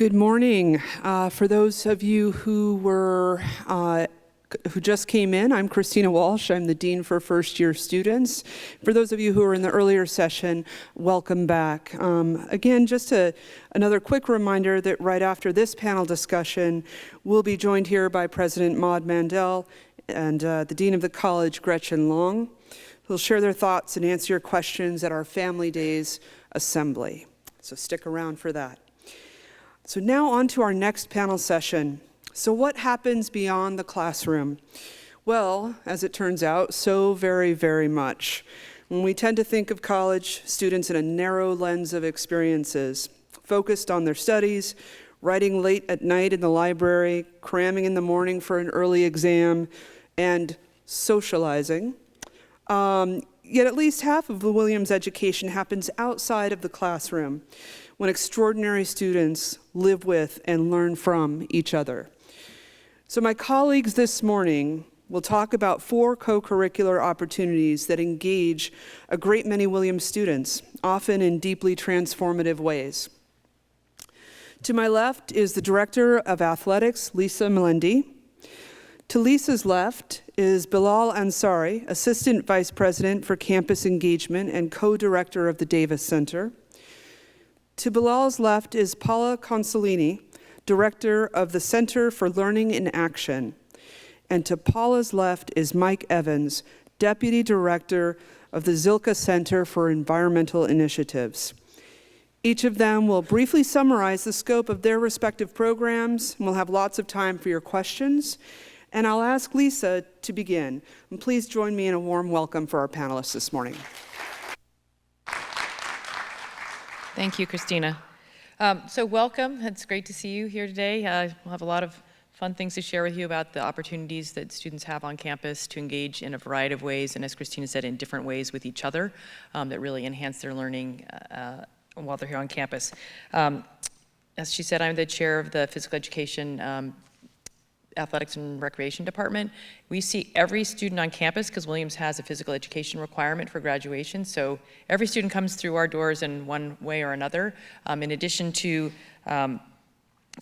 Good morning. For those of you who just came in, I'm Christina Walsh. I'm the Dean for First Year Students. For those of you who are in the earlier session, welcome back. Again, just another quick reminder that right after this panel discussion, we'll be joined here by President Maud Mandel and the Dean of the College, Gretchen Long, who'll share their thoughts and answer your questions at our Family Days Assembly. So stick around for that. So now on to our next panel session. So what happens beyond the classroom? Well, as it turns out, so very, very much. When we tend to think of college students in a narrow lens of experiences, focused on their studies, writing late at night in the library, cramming in the morning for an early exam, and socializing. Yet at least half of the Williams education happens outside of the classroom, when extraordinary students live with and learn from each other. So my colleagues this morning will talk about 4 co-curricular opportunities that engage a great many Williams students, often in deeply transformative ways. To my left is the Director of Athletics, Lisa Melendi. To Lisa's left is Bilal Ansari, Assistant Vice President for Campus Engagement and Co-Director of the Zilkha Center. To Bilal's left is Paula Consolini, Director of the Center for Learning in Action. And to Paula's left is Mike Evans, Deputy Director of the Zilkha Center for Environmental Initiatives. Each of them will briefly summarize the scope of their respective programs, and we'll have lots of time for your questions. And I'll ask Lisa to begin. And please join me in a warm welcome for our panelists this morning. Thank you, Christina. So welcome. It's great to see you here today. We'll have a lot of fun things to share with you about the opportunities that students have on campus to engage in a variety of ways, and as Christina said, in different ways with each other that really enhance their learning while they're here on campus. As she said, I'm the chair of the Physical Education Athletics and Recreation Department. We see every student on campus because Williams has a physical education requirement for graduation. So every student comes through our doors in one way or another. In addition to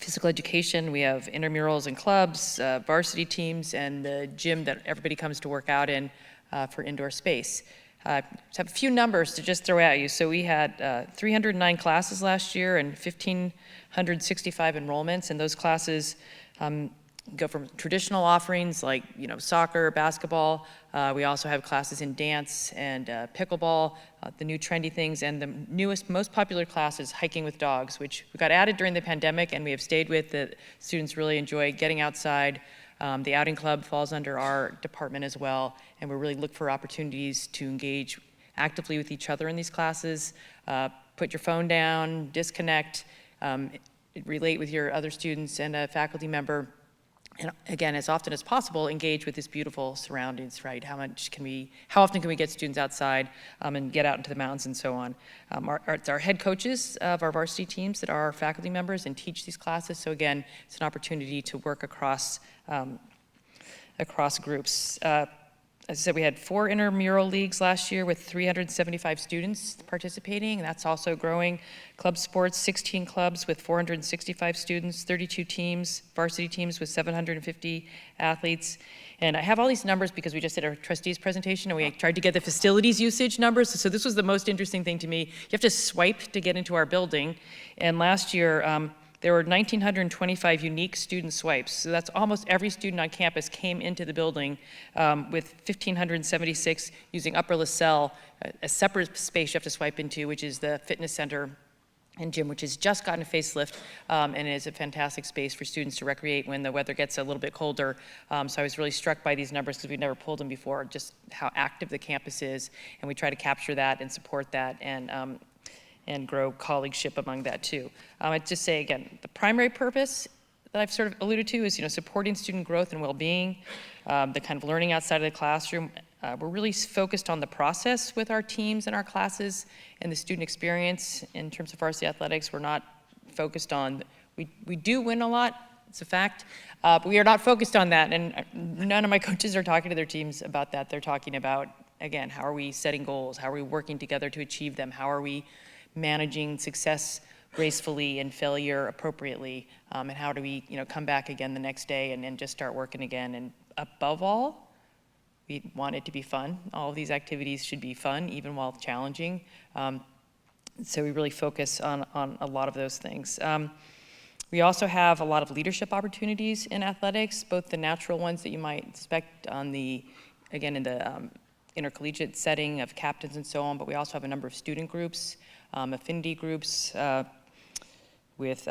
physical education, we have intramurals and clubs, varsity teams, and the gym that everybody comes to work out in for indoor space. Just have a few numbers to just throw at you. So we had 309 classes last year and 1,565 enrollments, and those classes go from traditional offerings like soccer, basketball. We also have classes in dance and pickleball, the new trendy things, and the newest, most popular class is hiking with dogs, which we got added during the pandemic and we have stayed with. The students really enjoy getting outside. The outing club falls under our department as well, and we really look for opportunities to engage actively with each other in these classes. Put your phone down, disconnect, relate with your other students and a faculty member. And again, as often as possible, engage with this beautiful surroundings, right? How often can we get students outside and get out into the mountains and so on? It's our head coaches of our varsity teams that are our faculty members and teach these classes. So again, it's an opportunity to work across groups. As I said, we had 4 intramural leagues last year with 375 students participating, and that's also growing. Club sports, 16 clubs with 465 students, 32 teams, varsity teams with 750 athletes. And I have all these numbers because we just did our trustees presentation and we tried to get the facilities usage numbers. So this was the most interesting thing to me. You have to swipe to get into our building. And last year, there were 1,925 unique student swipes. So that's almost every student on campus came into the building with 1,576 using Upper LaSalle, a separate space you have to swipe into, which is the fitness center and gym, which has just gotten a facelift and is a fantastic space for students to recreate when the weather gets a little bit colder. So I was really struck by these numbers because we've never pulled them before, just how active the campus is. And we try to capture that and support that and grow colleagueship among that too. I'd just say again, the primary purpose that I've sort of alluded to is supporting student growth and well-being, the kind of learning outside of the classroom. We're really focused on the process with our teams and our classes and the student experience. In terms of varsity athletics, we're not focused on, we do win a lot, it's a fact, but we are not focused on that, and none of my coaches are talking to their teams about that. They're talking about, again, how are we setting goals? How are we working together to achieve them? How are we managing success gracefully and failure appropriately, and how do we, come back again the next day and just start working again. And above all, we want it to be fun. All of these activities should be fun, even while challenging. So we really focus on a lot of those things. We also have a lot of leadership opportunities in athletics, both the natural ones that you might expect in the intercollegiate setting of captains and so on, but we also have a number of student groups, affinity groups, with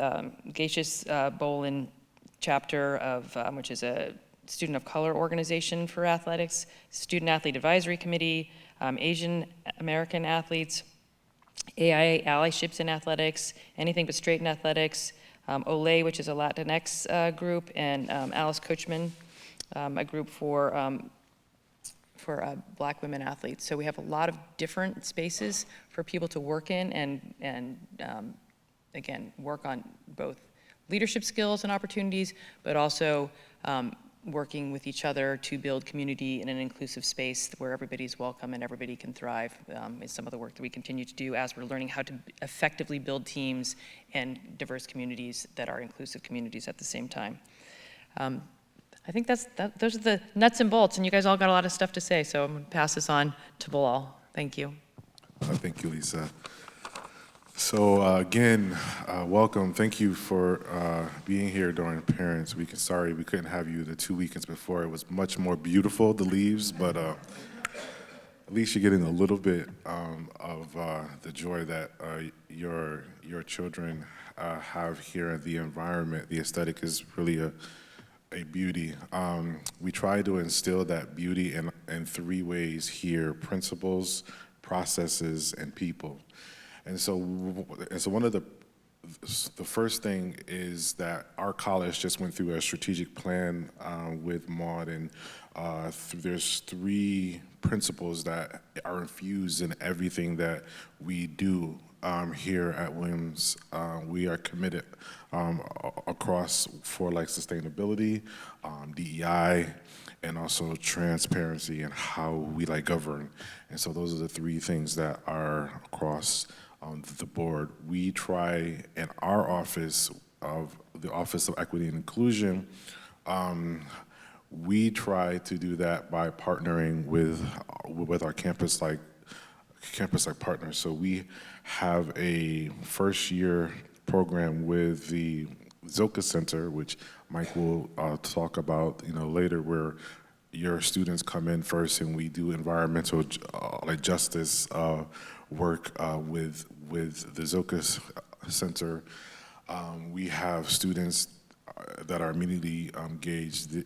Geisha's Bolin chapter of, which is a student of color organization for athletics, Student Athlete Advisory Committee, Asian American athletes, AIA Allyships in athletics, Anything But Straight in athletics, Olay, which is a Latinx group, and Alice Coachman, a group for Black women athletes. So we have a lot of different spaces for people to work in and again, work on both leadership skills and opportunities, but also working with each other to build community in an inclusive space where everybody's welcome and everybody can thrive, is some of the work that we continue to do as we're learning how to effectively build teams and diverse communities that are inclusive communities at the same time. I think those are the nuts and bolts, and you guys all got a lot of stuff to say, so I'm gonna pass this on to Bilal. Thank you. Thank you, Lisa. So again, welcome. Thank you for being here during Parents Week. Sorry we couldn't have you the 2 weekends before. It was much more beautiful, the leaves, but at least you're getting a little bit of the joy that your children have here. The environment, the aesthetic is really a beauty. We try to instill that beauty in three ways here: principles, processes, and people. And so one of the first thing is that our college just went through a strategic plan with Maud, and there's three principles that are infused in everything that we do here at Williams. We are committed across for sustainability, DEI, and also transparency and how we govern. And so those are the three things that are across the board. We try in our office of the Office of Equity and Inclusion, we try to do that by partnering with our campus partners. So we have a first year program with the Zilkha Center, which Mike will talk about later, where your students come in first and we do environmental justice work with the Zilkha Center. We have students that are immediately engaged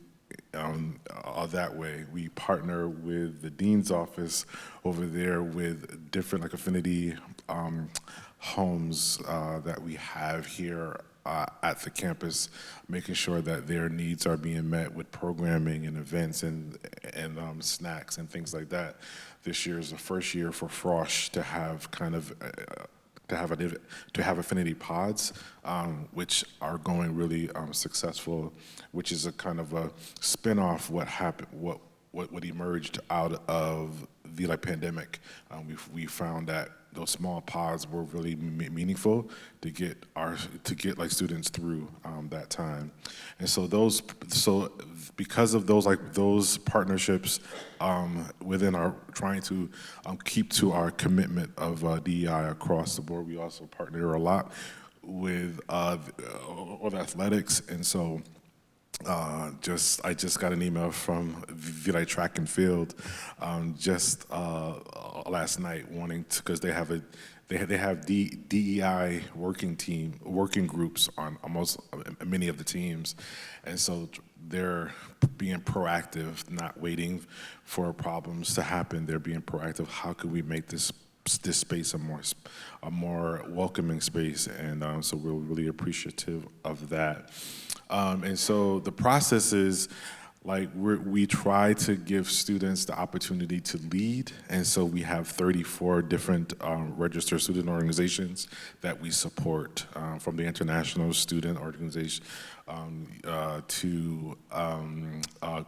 that way. We partner with the dean's office over there with different affinity homes that we have here at the campus, making sure that their needs are being met with programming and events and snacks and things like that. This year is the first year for Frosh to have to have affinity pods, which are going really successful, which is a kind of a spin-off what emerged out of the pandemic. We found that those small pods were really meaningful to get students through that time. And so because of those partnerships within our trying to keep to our commitment of DEI across the board, we also partner a lot with athletics. And so I just got an email from VLA Track and Field just last night, wanting to, because they have DEI working groups on almost many of the teams, and so they're being proactive, not waiting for problems to happen. They're being proactive. How could we make this space a more welcoming space? And so we're really appreciative of that. And so the process is we try to give students the opportunity to lead, and so we have 34 different registered student organizations that we support, from the International Student Organization to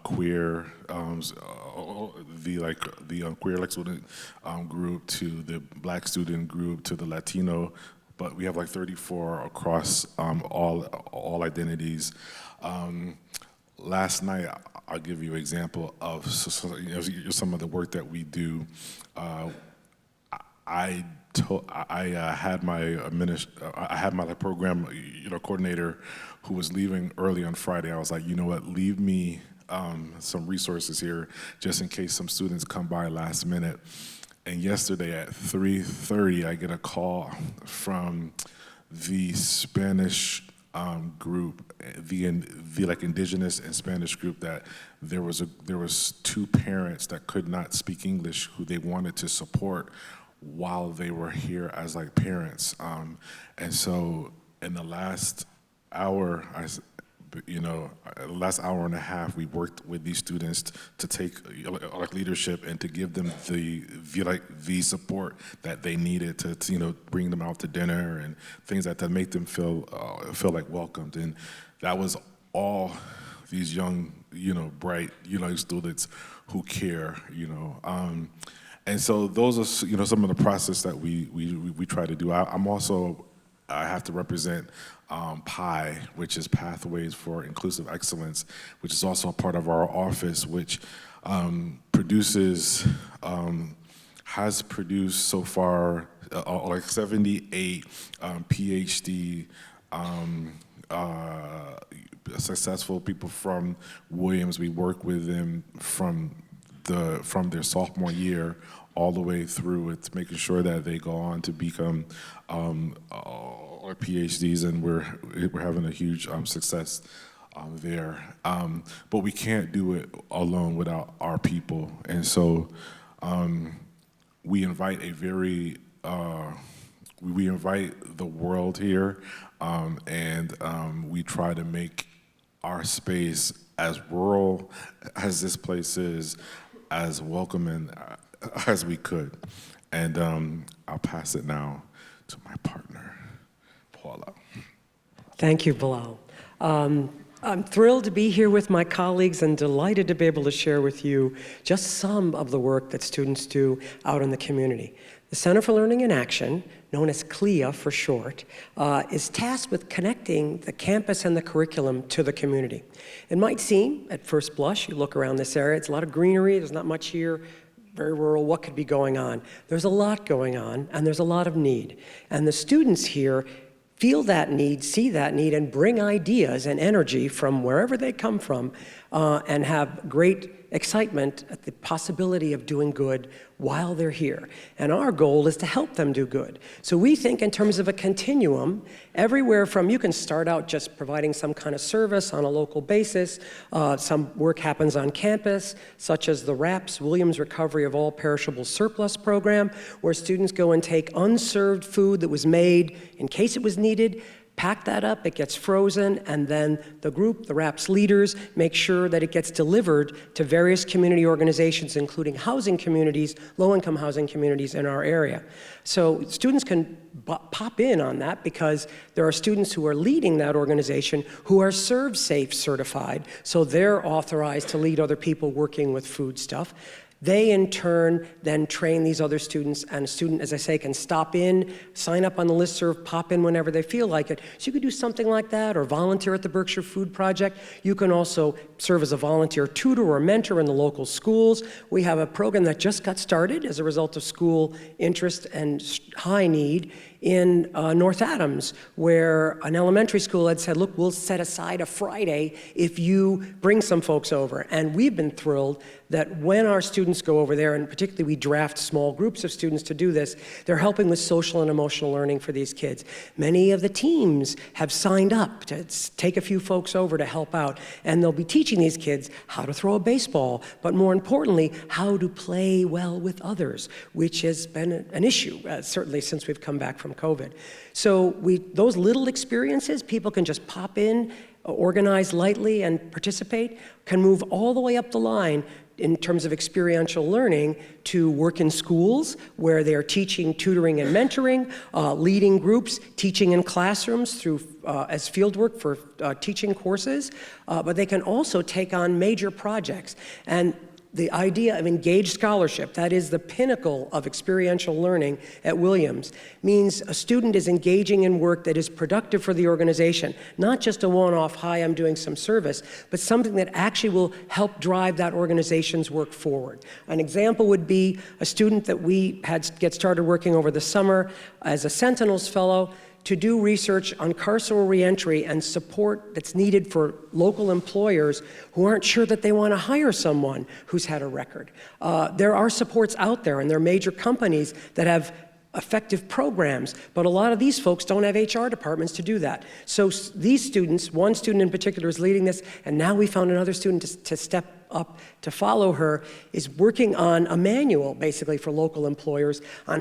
queer, the queer student group, to the Black student group, to the Latino but we have like 34 across all identities. Last night, I'll give you an example of some of the work that we do. I had my program coordinator who was leaving early on Friday. I was like, you know what, leave me some resources here just in case some students come by last minute. And yesterday at 3:30, I get a call from the Spanish group, the like indigenous and Spanish group, that there was two parents that could not speak English who they wanted to support while they were here as like parents. And so in the last hour, last hour and a half, we worked with these students to take like leadership and to give them the support that they needed to bring them out to dinner and things that make them feel like welcomed. And that was all these young, bright, students who care, And so those are, some of the process that we try to do. I have to represent PI, which is Pathways for Inclusive Excellence, which is also a part of our office, which has produced so far like 78 PhD successful people from Williams. We work with them from their sophomore year all the way through. It's making sure that they go on to become our PhDs, and we're having a huge success there. But we can't do it alone without our people, and so we invite we invite the world here, and we try to make our space as rural as this place is, as welcoming as we could. And I'll pass it now to my partner, Paula. Thank you, Bilal. I'm thrilled to be here with my colleagues and delighted to be able to share with you just some of the work that students do out in the community. The Center for Learning in Action, known as CLEA for short, is tasked with connecting the campus and the curriculum to the community. It might seem, at first blush, you look around this area, it's a lot of greenery, there's not much here, very rural, what could be going on? There's a lot going on, and there's a lot of need. And the students here feel that need, see that need, and bring ideas and energy from wherever they come from, and have great excitement at the possibility of doing good while they're here. And our goal is to help them do good. So we think in terms of a continuum, everywhere from you can start out just providing some kind of service on a local basis. Some work happens on campus, such as the RAPS, Williams Recovery of All Perishable Surplus program, where students go and take unserved food that was made in case it was needed, pack that up, it gets frozen, and then the group, the RAPS leaders, make sure that it gets delivered to various community organizations, including housing communities, low-income housing communities in our area. So students can pop in on that because there are students who are leading that organization who are Serve Safe certified, so they're authorized to lead other people working with food stuff. They, in turn, then train these other students, and a student, as I say, can stop in, sign up on the listserv, pop in whenever they feel like it. So you could do something like that, or volunteer at the Berkshire Food Project. You can also serve as a volunteer tutor or mentor in the local schools. We have a program that just got started as a result of school interest and high need in North Adams, where an elementary school had said, look, we'll set aside a Friday if you bring some folks over. And we've been thrilled that when our students go over there, and particularly we draft small groups of students to do this, they're helping with social and emotional learning for these kids. Many of the teams have signed up to take a few folks over to help out, and they'll be teaching these kids how to throw a baseball, but more importantly, how to play well with others, which has been an issue, certainly since we've come back from COVID. So those little experiences, people can just pop in, organize lightly and participate, can move all the way up the line in terms of experiential learning to work in schools where they are teaching, tutoring, and mentoring, leading groups, teaching in classrooms through as fieldwork for teaching courses, but they can also take on major projects. And the idea of engaged scholarship, that is the pinnacle of experiential learning at Williams, means a student is engaging in work that is productive for the organization, not just a one-off, hi, I'm doing some service, but something that actually will help drive that organization's work forward. An example would be a student that we had get started working over the summer as a Sentinels Fellow to do research on carceral reentry and support that's needed for local employers who aren't sure that they want to hire someone who's had a record. There are supports out there, and there are major companies that have effective programs, but a lot of these folks don't have HR departments to do that. So these students, one student in particular is leading this, and now we found another student to step up to follow her, is working on a manual basically for local employers on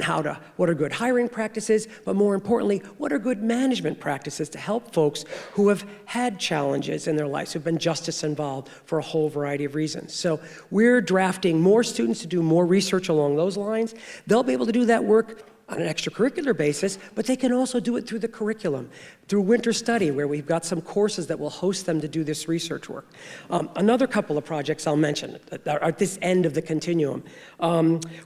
what are good hiring practices, but more importantly, what are good management practices to help folks who have had challenges in their lives, who've been justice involved for a whole variety of reasons. So we're drafting more students to do more research along those lines. They'll be able to do that work on an extracurricular basis, but they can also do it through the curriculum, through winter study, where we've got some courses that will host them to do this research work. Another couple of projects I'll mention are at this end of the continuum.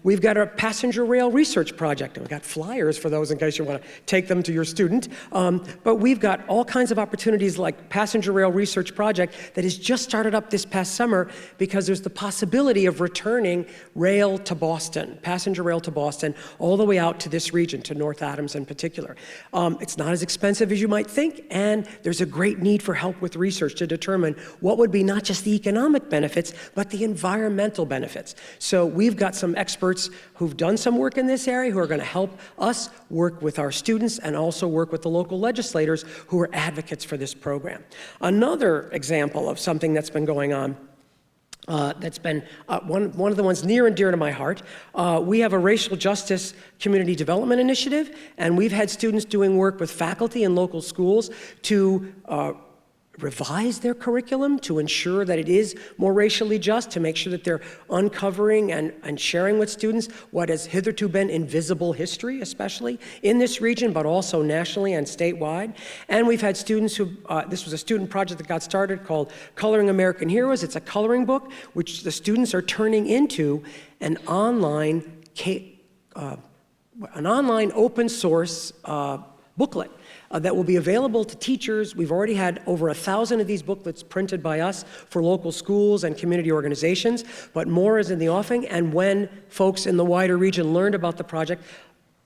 We've got a passenger rail research project, and we've got flyers for those in case you want to take them to your student. But we've got all kinds of opportunities like passenger rail research project that has just started up this past summer because there's the possibility of returning rail to Boston, passenger rail to Boston, all the way out to this region, to North Adams in particular. It's not as expensive as you might think, and there's a great need for help with research to determine what would be not just the economic benefits, but the environmental benefits. So we've got some experts who've done some work in this area who are going to help us work with our students and also work with the local legislators who are advocates for this program. Another example of something that's been going on that's been one of the ones near and dear to my heart. We have a racial justice community development initiative, and we've had students doing work with faculty in local schools to revise their curriculum to ensure that it is more racially just, to make sure that they're uncovering and sharing with students what has hitherto been invisible history, especially in this region, but also nationally and statewide. And we've had students who, this was a student project that got started called Coloring American Heroes. It's a coloring book, which the students are turning into an online open source booklet that will be available to teachers. We've already had over 1,000 of these booklets printed by us for local schools and community organizations, but more is in the offing. And when folks in the wider region learned about the project,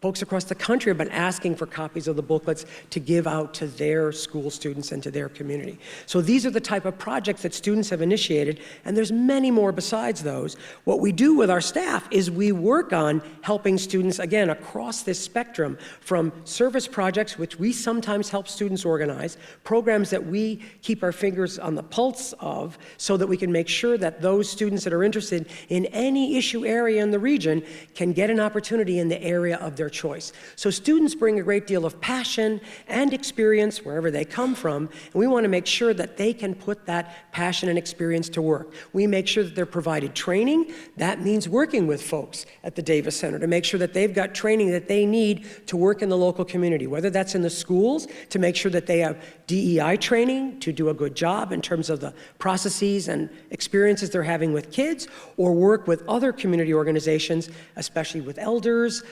folks across the country have been asking for copies of the booklets to give out to their school students and to their community. So these are the type of projects that students have initiated, and there's many more besides those. What we do with our staff is we work on helping students, again, across this spectrum, from service projects, which we sometimes help students organize, programs that we keep our fingers on the pulse of so that we can make sure that those students that are interested in any issue area in the region can get an opportunity in the area of their choice. So students bring a great deal of passion and experience wherever they come from, and we want to make sure that they can put that passion and experience to work. We make sure that they're provided training. That means working with folks at the Davis Center to make sure that they've got training that they need to work in the local community, whether that's in the schools to make sure that they have DEI training to do a good job in terms of the processes and experiences they're having with kids, or work with other community organizations, especially with elders,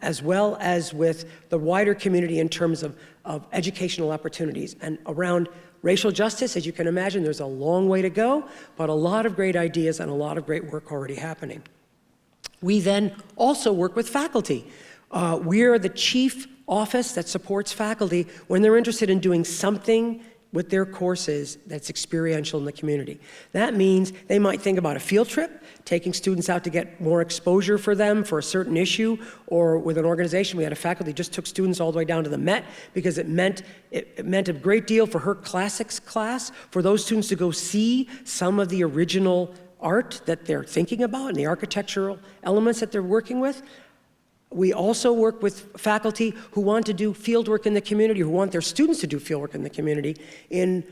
as well as with the wider community in terms of educational opportunities. And around racial justice, as you can imagine, there's a long way to go, but a lot of great ideas and a lot of great work already happening. We then also work with faculty. We're the chief office that supports faculty when they're interested in doing something with their courses that's experiential in the community. That means they might think about a field trip, taking students out to get more exposure for them for a certain issue, or with an organization, we had a faculty just took students all the way down to the Met because it meant a great deal for her classics class, for those students to go see some of the original art that they're thinking about and the architectural elements that they're working with. We also work with faculty who want to do field work in the community, who want their students to do field work in the community. In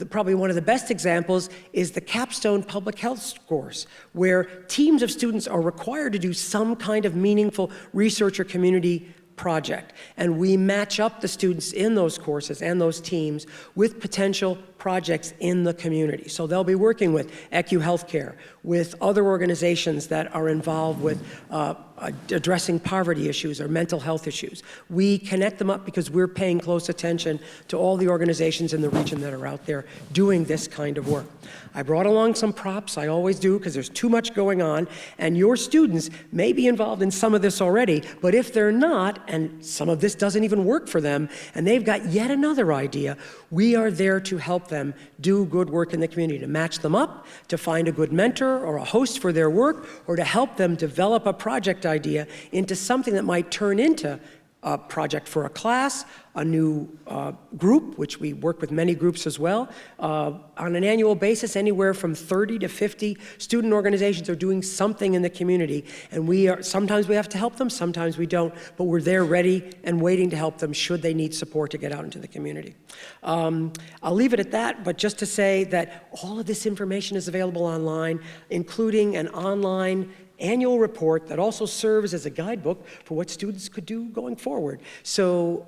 probably one of the best examples is the capstone public health course, where teams of students are required to do some kind of meaningful research or community project. And we match up the students in those courses and those teams with potential projects in the community. So they'll be working with ECU Healthcare, with other organizations that are involved with addressing poverty issues or mental health issues. We connect them up because we're paying close attention to all the organizations in the region that are out there doing this kind of work. I brought along some props, I always do, because there's too much going on, and your students may be involved in some of this already, but if they're not, and some of this doesn't even work for them, and they've got yet another idea, we are there to help them do good work in the community, to match them up, to find a good mentor or a host for their work, or to help them develop a project idea into something that might turn into a project for a class, a new group, which we work with many groups as well. On an annual basis, anywhere from 30 to 50 student organizations are doing something in the community, and sometimes we have to help them, sometimes we don't, but we're there ready and waiting to help them should they need support to get out into the community. I'll leave it at that, but just to say that all of this information is available online, including an online annual report that also serves as a guidebook for what students could do going forward. So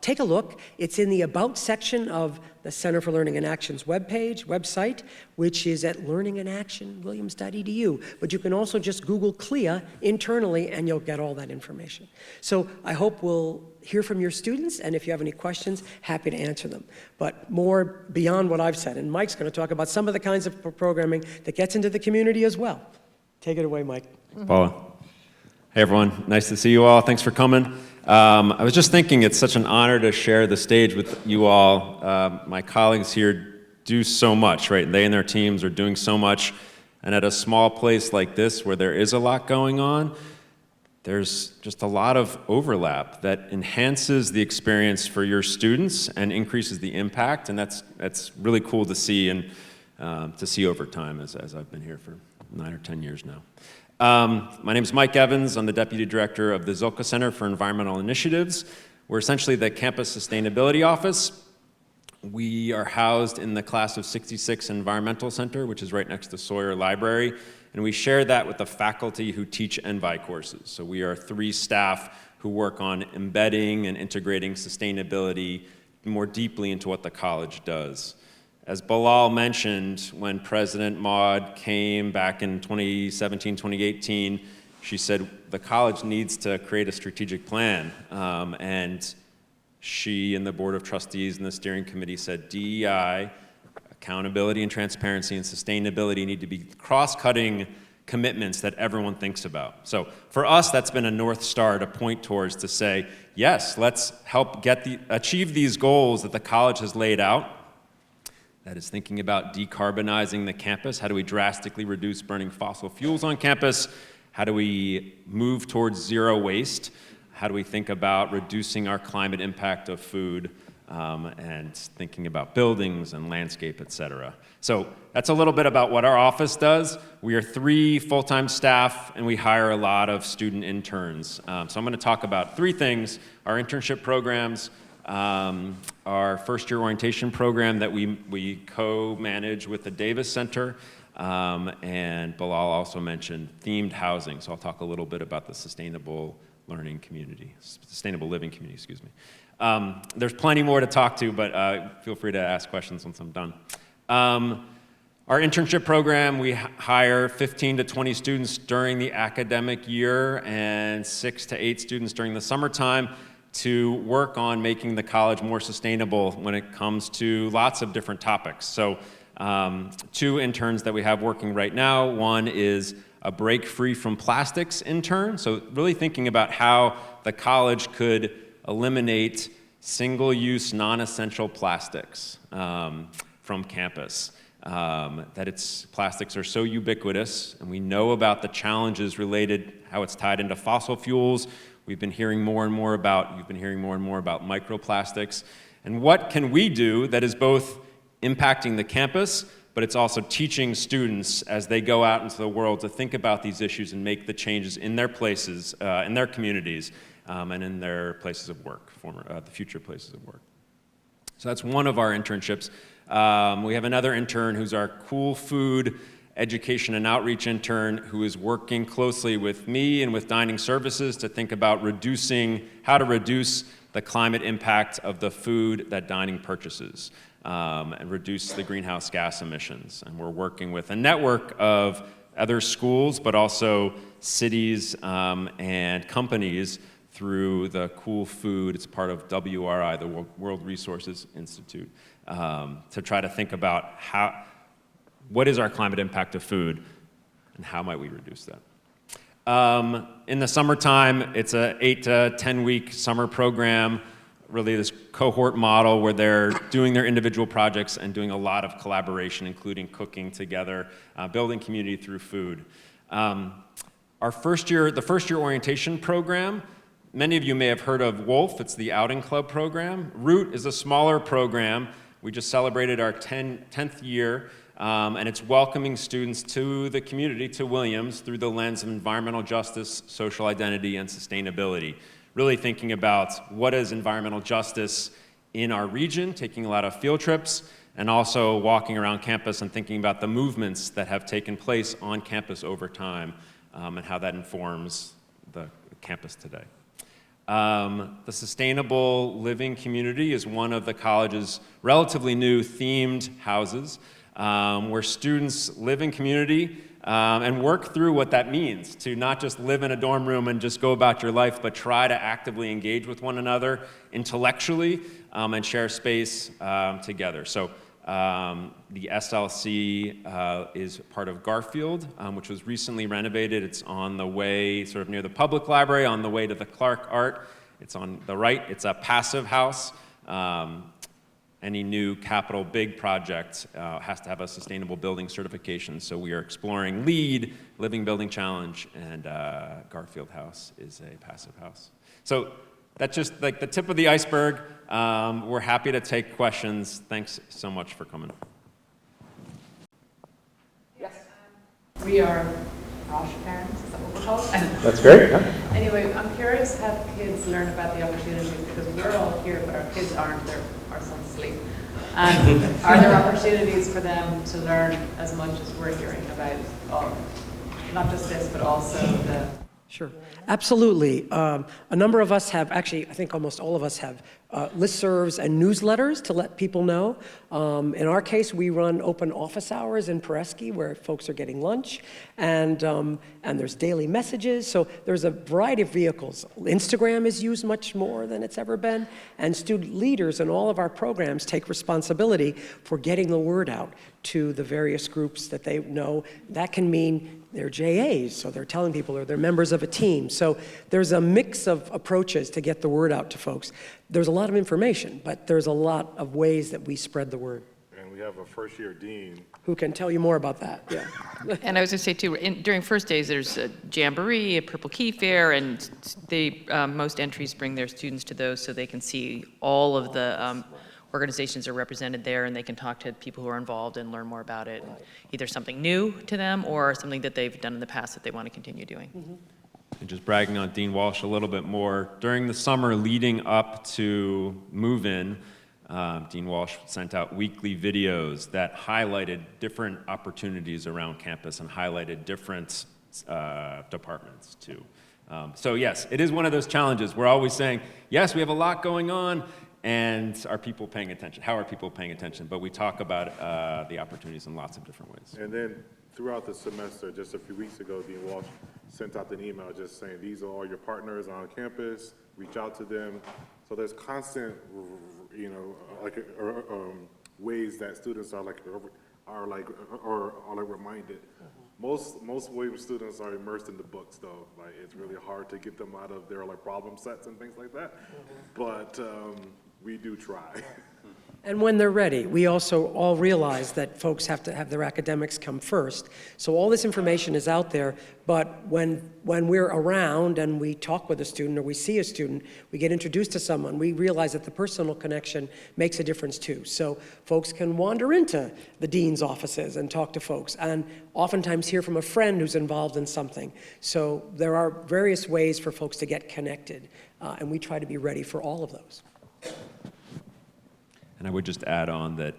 take a look. It's in the About section of the Center for Learning and Action's website, which is at learninginaction.williams.edu. But you can also just Google CLIA internally and you'll get all that information. So I hope we'll hear from your students, and if you have any questions, happy to answer them. But more beyond what I've said, and Mike's going to talk about some of the kinds of programming that gets into the community as well. Take it away, Mike. Paula. Hey, everyone. Nice to see you all. Thanks for coming. I was just thinking it's such an honor to share the stage with you all. My colleagues here do so much, right? They and their teams are doing so much. And at a small place like this where there is a lot going on, there's just a lot of overlap that enhances the experience for your students and increases the impact. And that's really cool to see and to see over time as I've been here for 9 or 10 years now. My name is Mike Evans. I'm the Deputy Director of the Zilkha Center for Environmental Initiatives. We're essentially the Campus Sustainability Office. We are housed in the Class of '66 Environmental Center, which is right next to Sawyer Library, and we share that with the faculty who teach ENVI courses. So we are 3 staff who work on embedding and integrating sustainability more deeply into what the college does. As Bilal mentioned, when President Maud came back in 2017, 2018, she said the college needs to create a strategic plan. And she and the Board of Trustees and the steering committee said DEI, accountability and transparency and sustainability need to be cross-cutting commitments that everyone thinks about. So for us, that's been a North Star to point towards to say, yes, let's help achieve these goals that the college has laid out. That is thinking about decarbonizing the campus. How do we drastically reduce burning fossil fuels on campus? How do we move towards zero waste? How do we think about reducing our climate impact of food and thinking about buildings and landscape, et cetera. So that's a little bit about what our office does. We are 3 full-time staff and we hire a lot of student interns. So I'm going to talk about 3 things: our internship programs, our first-year orientation program that we co-manage with the Davis Center, and Bilal also mentioned themed housing, so I'll talk a little bit about the sustainable living community, excuse me. There's plenty more to talk to, but feel free to ask questions once I'm done. Our internship program, we hire 15 to 20 students during the academic year and 6 to 8 students during the summertime to work on making the college more sustainable when it comes to lots of different topics. So 2 interns that we have working right now. One is a break free from plastics intern. So really thinking about how the college could eliminate single-use, non-essential plastics from campus. Plastics are so ubiquitous, and we know about the challenges related, how it's tied into fossil fuels. You've been hearing more and more about microplastics. And what can we do that is both impacting the campus, but it's also teaching students as they go out into the world to think about these issues and make the changes in their places, in their communities, and in their places of work, the future places of work. So that's one of our internships. We have another intern who's our cool food education and outreach intern who is working closely with me and with dining services to think about how to reduce the climate impact of the food that dining purchases and reduce the greenhouse gas emissions. And we're working with a network of other schools, but also cities and companies through the Cool Food. It's part of WRI, the World Resources Institute, to try to think about what is our climate impact of food and how might we reduce that. In the summertime, it's an 8 to 10 week summer program, really this cohort model where they're doing their individual projects and doing a lot of collaboration, including cooking together, building community through food. The first year orientation program, many of you may have heard of WOLF. It's the Outing Club program. Root is a smaller program. We just celebrated our 10th year, and it's welcoming students to the community, to Williams, through the lens of environmental justice, social identity, and sustainability. Really thinking about what is environmental justice in our region, taking a lot of field trips, and also walking around campus and thinking about the movements that have taken place on campus over time, and how that informs the campus today. The Sustainable Living Community is one of the college's relatively new themed houses, where students live in community and work through what that means to not just live in a dorm room and just go about your life, but try to actively engage with one another intellectually and share space together. So the SLC is part of Garfield, which was recently renovated. It's on the way, sort of near the public library, on the way to the Clark Art. It's on the right. It's a passive house. Any new capital big project has to have a sustainable building certification. So we are exploring LEED, Living Building Challenge, and Garfield House is a passive house. So that's just like the tip of the iceberg. We're happy to take questions. Thanks so much for coming. Yes. We are Rosh parents, is that what we're called? That's great. Yeah. Anyway, I'm curious how kids learn about the opportunities, because we're all here, but our kids aren't. Our son's asleep. And are there opportunities for them to learn as much as we're hearing about, not just this, but also the... Sure, absolutely. A number of us have, actually, I think almost all of us have listservs and newsletters to let people know. In our case, we run open office hours in Peresky where folks are getting lunch, and there's daily messages. So there's a variety of vehicles. Instagram is used much more than it's ever been, and student leaders in all of our programs take responsibility for getting the word out to the various groups that they know. That can mean they're JAs, so they're telling people, or they're members of a team. So there's a mix of approaches to get the word out to folks. There's a lot of information, but there's a lot of ways that we spread the word. And we have a first-year dean. Who can tell you more about that, yeah. And I was going to say, too, during first days, there's a jamboree, a Purple Key Fair, and most entries bring their students to those so they can see all of the organizations are represented there, and they can talk to people who are involved and learn more about it. Either something new to them or something that they've done in the past that they want to continue doing. Mm-hmm. And just bragging on Dean Walsh a little bit more, during the summer leading up to move-in, Dean Walsh sent out weekly videos that highlighted different opportunities around campus and highlighted different departments too. So yes, it is one of those challenges. We're always saying, yes, we have a lot going on, and are people paying attention? How are people paying attention? But we talk about the opportunities in lots of different ways. And then throughout the semester, just a few weeks ago, Dean Walsh sent out an email just saying, these are all your partners on campus, reach out to them. So there's constant, ways that students are reminded. Most Williams students are immersed in the books, though. Like, it's really hard to get them out of their problem sets and things like that. But we do try. And when they're ready, we also all realize that folks have to have their academics come first. So all this information is out there, but when we're around and we talk with a student or we see a student, we get introduced to someone, we realize that the personal connection makes a difference too. So folks can wander into the dean's offices and talk to folks, and oftentimes hear from a friend who's involved in something. So there are various ways for folks to get connected, and we try to be ready for all of those. And I would just add on that,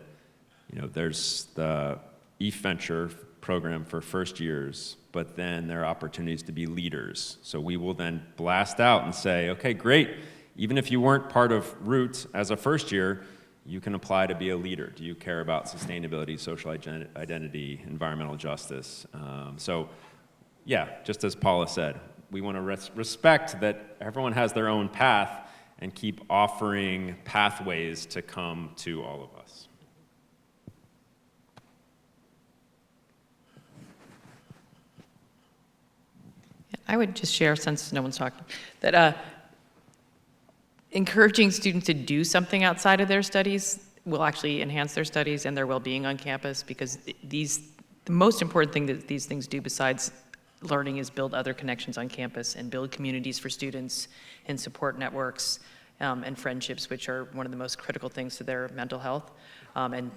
there's the eVenture program for first years, but then there are opportunities to be leaders. So we will then blast out and say, okay, great, even if you weren't part of Root as a first year, you can apply to be a leader. Do you care about sustainability, social identity, environmental justice? So yeah, just as Paula said, we want to respect that everyone has their own path and keep offering pathways to come to all of us. I would just share, since no one's talking, that encouraging students to do something outside of their studies will actually enhance their studies and their well-being on campus, because the most important thing that these things do besides learning is build other connections on campus and build communities for students and support networks and friendships, which are one of the most critical things to their mental health, and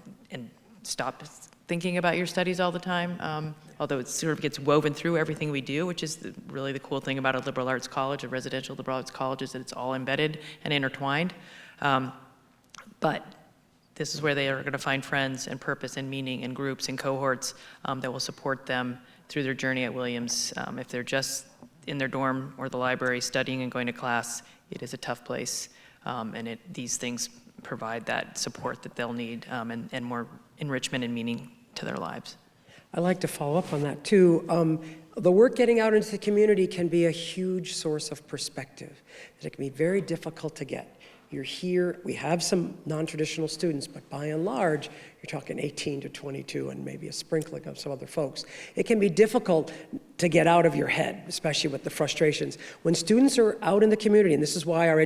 stop thinking about your studies all the time, although it sort of gets woven through everything we do, which is really the cool thing about a liberal arts college, a residential liberal arts college, is that it's all embedded and intertwined. But this is where they are going to find friends and purpose and meaning and groups and cohorts that will support them through their journey at Williams. If they're just in their dorm or the library studying and going to class, it is a tough place, and these things provide that support that they'll need, and more enrichment and meaning to their lives. I'd like to follow up on that too. The work getting out into the community can be a huge source of perspective. It can be very difficult to get. You're here, we have some non-traditional students, but by and large, you're talking 18 to 22 and maybe a sprinkling of some other folks. It can be difficult to get out of your head, especially with the frustrations. When students are out in the community, and this is why our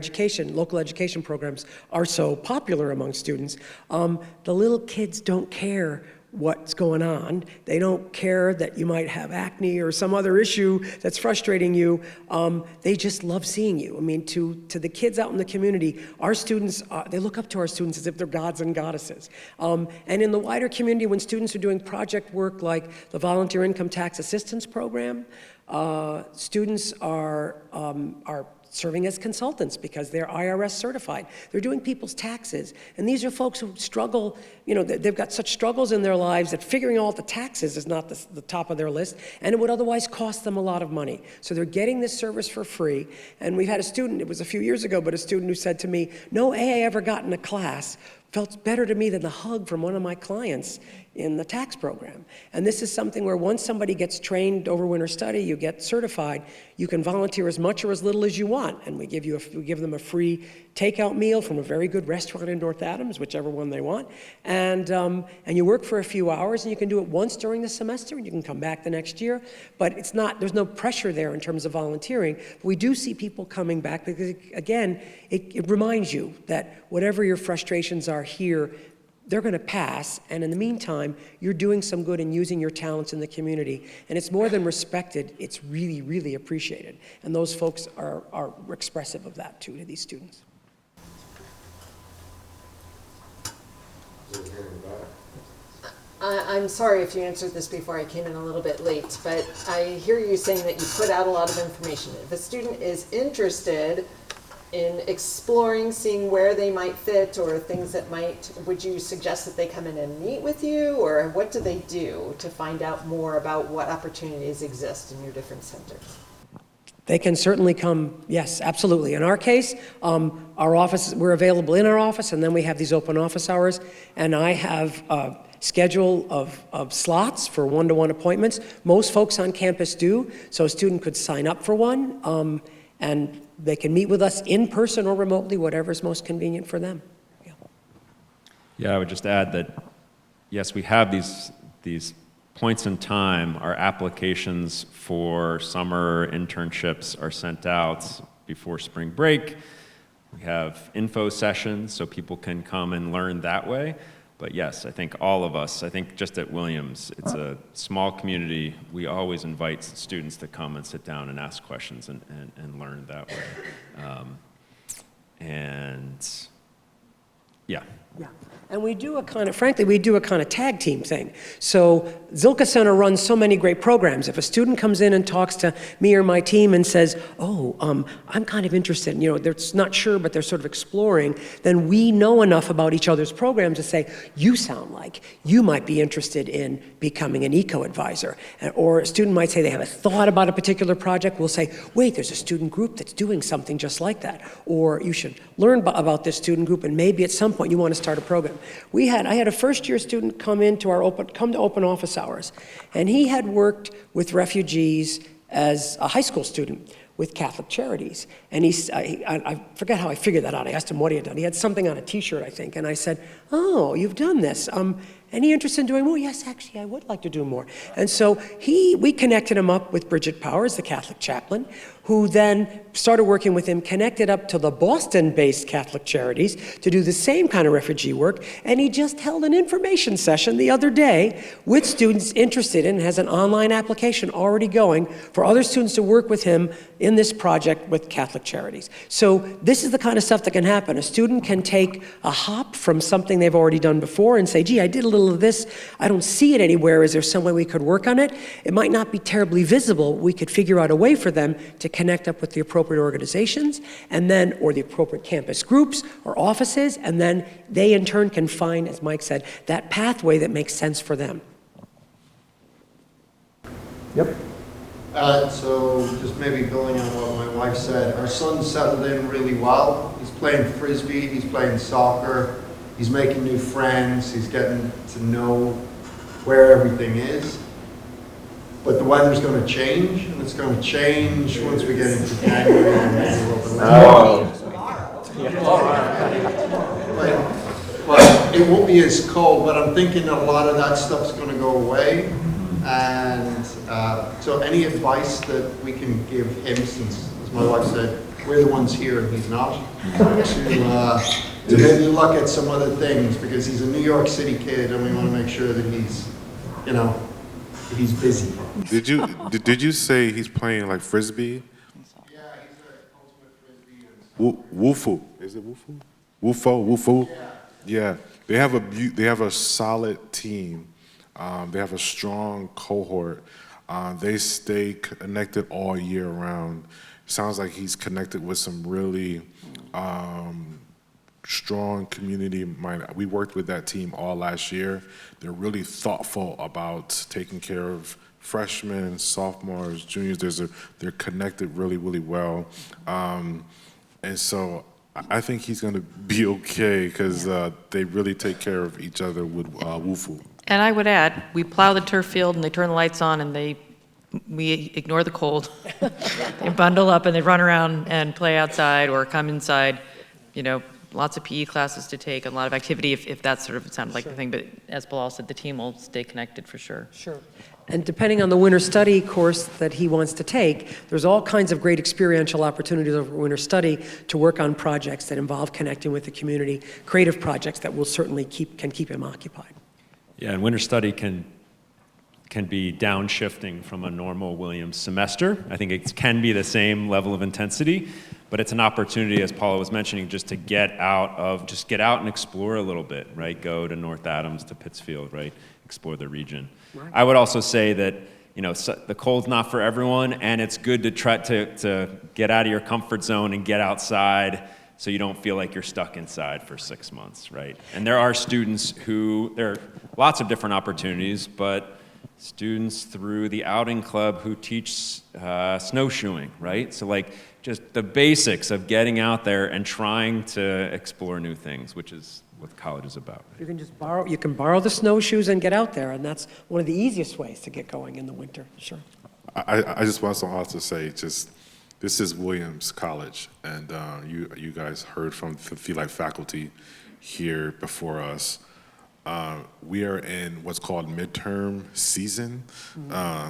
local education programs are so popular among students, the little kids don't care what's going on. They don't care that you might have acne or some other issue that's frustrating you. They just love seeing you. I mean, to the kids out in the community, our students, they look up to our students as if they're gods and goddesses. And in the wider community, when students are doing project work like the Volunteer Income Tax Assistance Program, students are serving as consultants because they're IRS certified. They're doing people's taxes. And these are folks who struggle, they've got such struggles in their lives that figuring out the taxes is not the top of their list, and it would otherwise cost them a lot of money. So they're getting this service for free. And we've had a student, it was a few years ago, but a student who said to me, no AA I ever got in a class felt better to me than the hug from one of my clients in the tax program. And this is something where once somebody gets trained over winter study, you get certified, you can volunteer as much or as little as you want. And we give them a free takeout meal from a very good restaurant in North Adams, whichever one they want. And you work for a few hours, and you can do it once during the semester, and you can come back the next year. But there's no pressure there in terms of volunteering. But we do see people coming back because, again, it reminds you that whatever your frustrations are here, they're going to pass, and in the meantime, you're doing some good and using your talents in the community. And it's more than respected, it's really, really appreciated. And those folks are expressive of that too to these students. I'm sorry if you answered this before, I came in a little bit late, but I hear you saying that you put out a lot of information. If a student is interested in exploring, seeing where they might fit or things that would you suggest that they come in and meet with you, or what do they do to find out more about what opportunities exist in your different centers? They can certainly come, yes, absolutely. In our case, our office, we're available in our office, and then we have these open office hours, and I have a schedule of slots for one-to-one appointments. Most folks on campus do, so a student could sign up for one, and they can meet with us in person or remotely, whatever's most convenient for them. Yeah, I would just add that, yes, we have these points in time. Our applications for summer internships are sent out before spring break. We have info sessions so people can come and learn that way. But yes, I think all of us, I think just at Williams, it's a small community. We always invite students to come and sit down and ask questions and learn that way. Yeah. Yeah. And we do a kind of, frankly, we do a kind of tag team thing. So Zilkha Center runs so many great programs. If a student comes in and talks to me or my team and says, oh, I'm kind of interested, they're not sure, but they're sort of exploring, then we know enough about each other's programs to say, you sound like you might be interested in becoming an eco-advisor. Or a student might say they have a thought about a particular project. We'll say, wait, there's a student group that's doing something just like that. Or you should learn about this student group, and maybe at some point you want to start a program. I had a first-year student come to open office hours, and he had worked with refugees as a high school student with Catholic Charities. And I forget how I figured that out. I asked him what he had done. He had something on a T-shirt, I think, and I said, oh, you've done this. Any interest in doing more? Yes, actually, I would like to do more. And so we connected him up with Bridget Powers, the Catholic chaplain, who then started working with him, connected up to the Boston-based Catholic Charities to do the same kind of refugee work. And he just held an information session the other day with students interested in, has an online application already going for other students to work with him in this project with Catholic Charities. So this is the kind of stuff that can happen. A student can take a hop from something they've already done before and say, gee, I did a little of this. I don't see it anywhere. Is there some way we could work on it? It might not be terribly visible. We could figure out a way for them to connect up with the appropriate organizations and then, or the appropriate campus groups or offices, and then they in turn can find, as Mike said, that pathway that makes sense for them. Yep. So just maybe building on what my wife said, our son settled in really well. He's playing Frisbee, he's playing soccer, he's making new friends, he's getting to know where everything is. But the weather's going to change, and it's going to change once we get into January and maybe a little bit later. But it won't be as cold, but I'm thinking that a lot of that stuff's going to go away. And so any advice that we can give him, since, as my wife said, we're the ones here and he's not, to maybe look at some other things, because he's a New York City kid and we want to make sure that he's, he's busy. Did you say he's playing like Frisbee? Yeah, he's a ultimate Frisbee. Wufu. Is it Wufu? Wufu? Yeah. They have a solid team. They have a strong cohort. They stay connected all year round. Sounds like he's connected with some really strong community mind. We worked with that team all last year. They're really thoughtful about taking care of freshmen, sophomores, juniors. They're connected really, really well. And so I think he's going to be okay because they really take care of each other with Wufu. And I would add, we plow the turf field and they turn the lights on and we ignore the cold. They bundle up and they run around and play outside or come inside. Lots of PE classes to take, a lot of activity if that's sort of, it sounded like the thing. But as Bilal said, the team will stay connected for sure. Sure. And depending on the winter study course that he wants to take, there's all kinds of great experiential opportunities over winter study to work on projects that involve connecting with the community, creative projects that will certainly can keep him occupied. Yeah, and winter study can be downshifting from a normal Williams semester. I think it can be the same level of intensity, but it's an opportunity, as Paula was mentioning, just to get out and explore a little bit, right? Go to North Adams, to Pittsfield, right? Explore the region. Right. I would also say that, the cold's not for everyone, and it's good to try to get out of your comfort zone and get outside so you don't feel like you're stuck inside for 6 months, right? And there are students there are lots of different opportunities, but students through the outing club who teach snowshoeing, right? So just the basics of getting out there and trying to explore new things, which is what college is about. You can borrow the snowshoes and get out there, and that's one of the easiest ways to get going in the winter, sure. I just want to also say, this is Williams College, and you guys heard from the Life faculty here before us. We are in what's called midterm season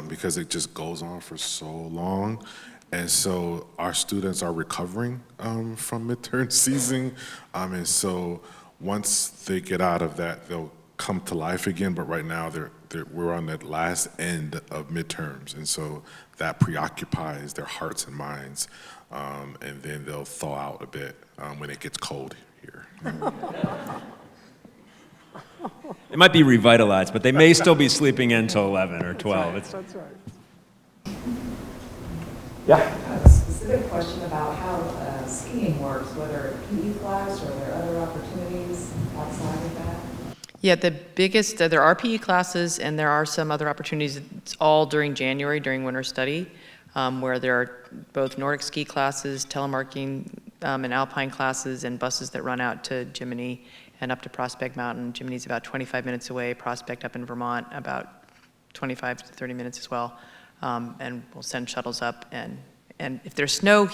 because it just goes on for so long. And so our students are recovering from midterm season. And so once they get out of that, they'll come to life again. But right now, we're on that last end of midterms. And so that preoccupies their hearts and minds. And then they'll thaw out a bit when it gets cold here. It might be revitalized, but they may still be sleeping in till 11 or 12. That's right. Yeah. A specific question about how skiing works, whether PE class or are there other opportunities outside of that? Yeah, the biggest, there are PE classes and there are some other opportunities. It's all during January, during winter study, where there are both Nordic ski classes, telemarketing and alpine classes, and buses that run out to Jiminy and up to Prospect Mountain. Jiminy's about 25 minutes away, Prospect up in Vermont about 25 to 30 minutes as well. And we'll send shuttles up. And if there's snow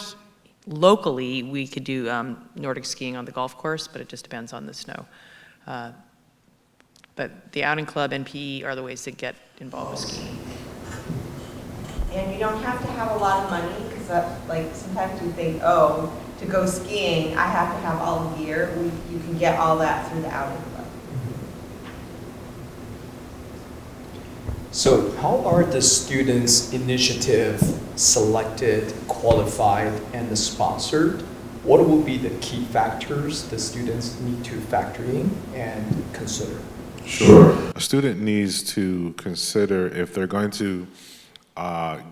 locally, we could do Nordic skiing on the golf course, but it just depends on the snow. But the outing club and PE are the ways to get involved with skiing. And you don't have to have a lot of money, because like sometimes we think, oh, to go skiing, I have to have all the gear. You can get all that through the outing club. So how are the students' initiative selected, qualified, and sponsored? What will be the key factors the students need to factor in and consider? Sure. A student needs to consider if they're going to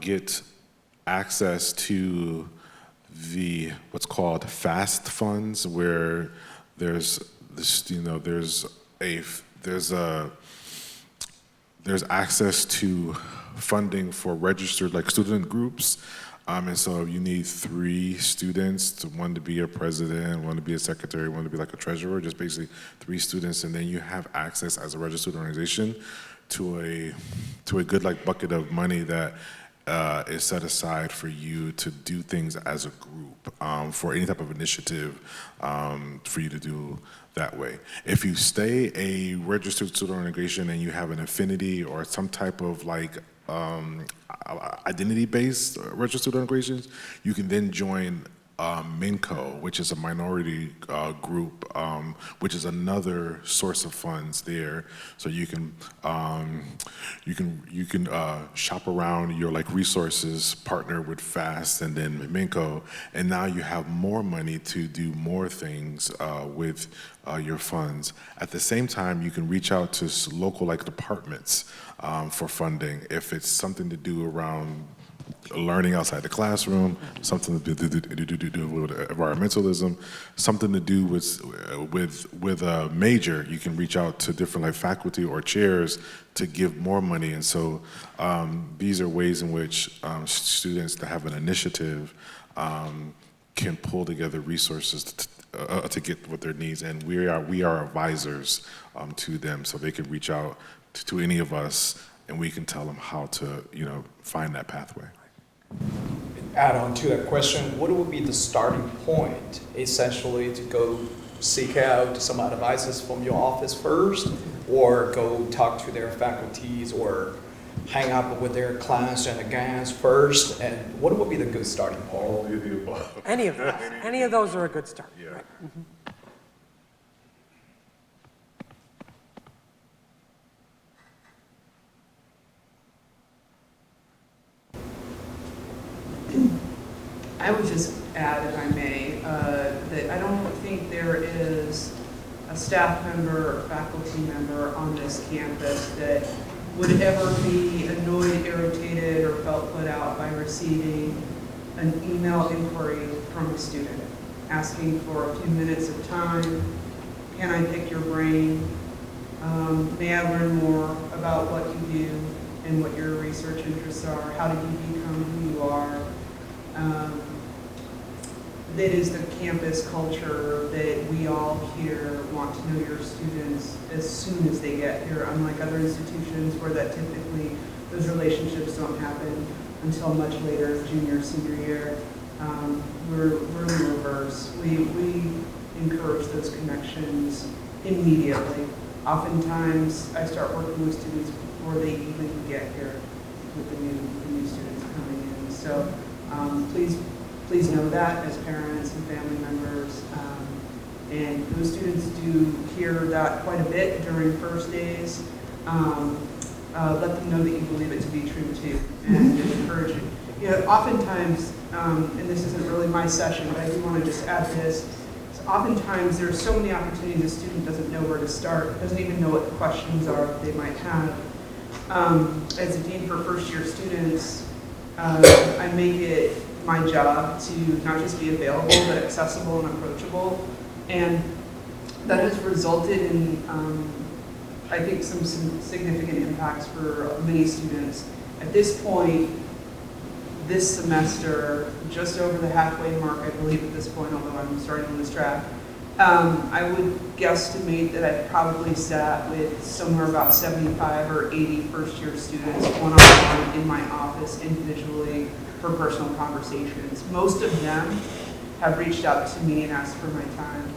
get access to the what's called FAST funds, where there's this, there's access to funding for registered like student groups. And so you need 3 students, one to be a president, one to be a secretary, one to be like a treasurer, just basically 3 students, and then you have access as a registered organization to a good like bucket of money that is set aside for you to do things as a group, for any type of initiative, for you to do that way. If you stay a registered student organization and you have an affinity or some type of like identity-based registered organizations, you can then join MINCO, which is a minority group, which is another source of funds there. So you can shop around your like resources, partner with FAST and then MINCO, and now you have more money to do more things with your funds. At the same time, you can reach out to local like departments for funding if it's something to do around learning outside the classroom, something to do with environmentalism, something to do with a major. You can reach out to different like faculty or chairs to give more money. And so these are ways in which students that have an initiative can pull together resources to get what their needs. And we are advisors to them, so they can reach out to any of us, and we can tell them how to, find that pathway. Add on to that question, what would be the starting point, essentially, to go seek out some advices from your office first, or go talk to their faculties, or hang out with their class and the GANs first, and what would be the good starting point? Any of those. Any of those are a good start. Yeah. Right. Mhm. I would just add, if I may, that I don't think there is a staff member or faculty member on this campus that would ever be annoyed, irritated, or felt put out by receiving an email inquiry from a student asking for a few minutes of time. Can I pick your brain? May I learn more about what you do and what your research interests are? How did you become who you are? That is the campus culture that we all here want to know your students as soon as they get here, unlike other institutions where that typically, those relationships don't happen until much later, junior, senior year. We're in the reverse. We encourage those connections immediately. Oftentimes, I start working with students before they even get here with the new students coming in. So please know that as parents and family members. And those students do hear that quite a bit during first days. Let them know that you believe it to be true too, and encourage it. Oftentimes, and this isn't really my session, but I do want to just add this. oftentimes there's so many opportunities, a student doesn't know where to start, doesn't even know what the questions are that they might have. As a dean for first-year students, I make it my job to not just be available, but accessible and approachable. And that has resulted in, I think, some significant impacts for many students. At this point, this semester, just over the halfway mark, I believe at this point, although I'm starting on this track, I would guesstimate that I probably sat with somewhere about 75 or 80 first-year students one-on-one in my office individually for personal conversations. Most of them have reached out to me and asked for my time.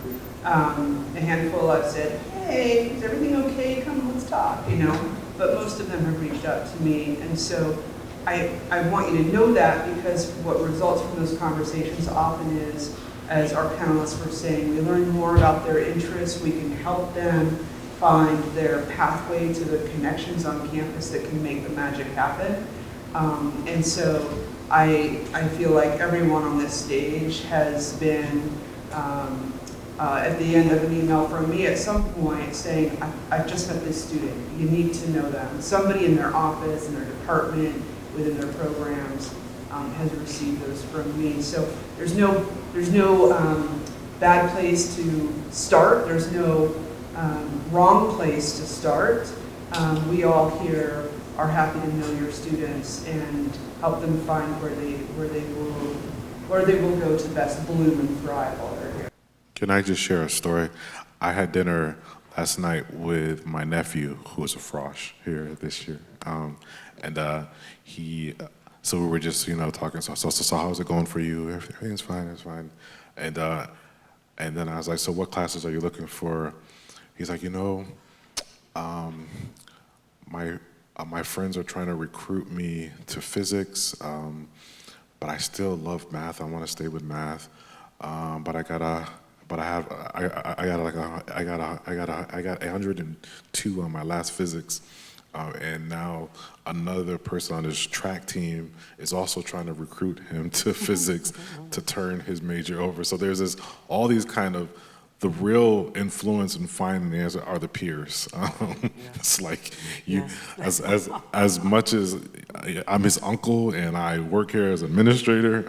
A handful I've said, hey, is everything okay? Come, let's talk, you know. But most of them have reached out to me, and so I want you to know that, because what results from those conversations often is, as our panelists were saying, we learn more about their interests, we can help them find their pathway to the connections on campus that can make the magic happen. And so I feel like everyone on this stage has been, at the end of an email from me at some point saying, I've just met this student, you need to know them. Somebody in their office, in their department, within their programs has received those from me. So there's no bad place to start. There's no wrong place to start. We all here are happy to know your students and help them find where they will go to best bloom and thrive while they're here. Can I just share a story? I had dinner last night with my nephew, who is a frosh here this year, so we were just, talking. So how's it going for you? Everything's fine. It's fine. And then I was like, so what classes are you looking for? He's like, my friends are trying to recruit me to physics, but I still love math. I want to stay with math, but I got 102 on my last physics, and now another person on his track team is also trying to recruit him to physics to turn his major over. So there's all these kind of, the real influence in finding the answer are the peers. It's like as much as I'm his uncle and I work here as administrator.